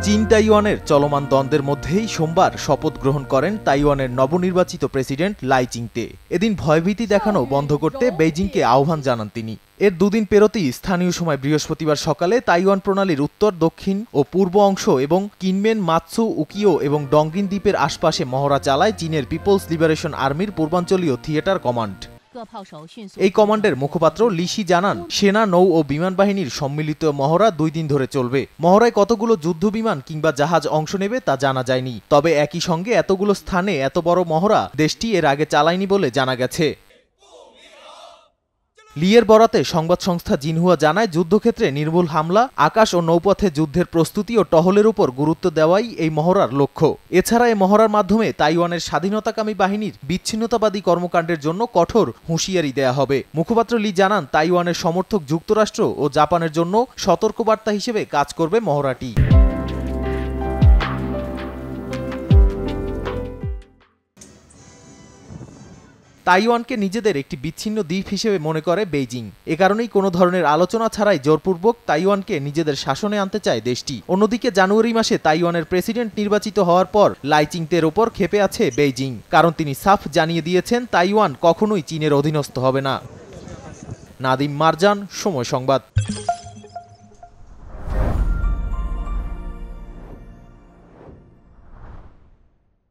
চীন তাইওয়ানের চলমান দ্বন্দ্বের মধ্যেই সোমবার শপথ গ্রহণ করেন তাইওয়ানের নবনির্বাচিত প্রেসিডেন্ট লাই চিংতে। এদিন ভয়ভীতি দেখানো বন্ধ করতে বেইজিংকে আহ্বান জানান তিনি। এর দুদিন পেরোতেই স্থানীয় সময় বৃহস্পতিবার সকালে তাইওয়ান প্রণালীর উত্তর, দক্ষিণ ও পূর্ব অংশ এবং কিনমেন, মাতসু, উকিও এবং ডংগিন দ্বীপের আশপাশে মহড়া চালায় চীনের পিপলস লিবারেশন আর্মির পূর্বাঞ্চলীয় থিয়েটার কমান্ড। এই কমান্ডের মুখপাত্র লিশি জানান, সেনা, নৌ ও বিমান বাহিনীর সম্মিলিত মহড়া 2 দিন ধরে চলবে। মহড়ায় কতগুলো যুদ্ধ বিমান কিংবা জাহাজ অংশ নেবে তা জানা যায়নি, তবে একই সঙ্গে এতগুলো স্থানে এত বড় মহড়া দেশটি এর আগে চালায়নি বলে জানা গেছে। লিয়ের বরাতে সংবাদ সংস্থা জিনহুয়া জানায়, যুদ্ধক্ষেত্রে নির্ভুল হামলা, আকাশ ও নৌপথে যুদ্ধের প্রস্তুতি ও টহলের উপর গুরুত্ব দেওয়াই এই মহড়ার লক্ষ্য। এছাড়া এই মহড়ার মাধ্যমে তাইওয়ানের স্বাধীনতাকামী বাহিনীর বিচ্ছিন্নতাবাদী কর্মকাণ্ডের জন্য কঠোর হুঁশিয়ারি দেয়া হবে। মুখপাত্র লি জানান, তাইওয়ানের সমর্থক যুক্তরাষ্ট্র ও জাপানের জন্য সতর্কবার্তা হিসেবে কাজ করবে মহড়াটি। তাইওয়ানকে নিজেদের একটি বিচ্ছিন্ন দ্বীপ হিসেবে মনে করে বেইজিং। এ কারণেই কোনো ধরনের আলোচনা ছাড়াই জোরপূর্বক তাইওয়ানকে নিজেদের শাসনে আনতে চায় দেশটি। অন্যদিকে জানুয়ারি মাসে তাইওয়ানের প্রেসিডেন্ট নির্বাচিত হওয়ার পর লাই চিংতের ওপর ক্ষেপে আছে বেইজিং, কারণ তিনি সাফ জানিয়ে দিয়েছেন তাইওয়ান কখনোই চীনের অধীনস্থ হবে না। নাদিম মারজান, সময় সংবাদ।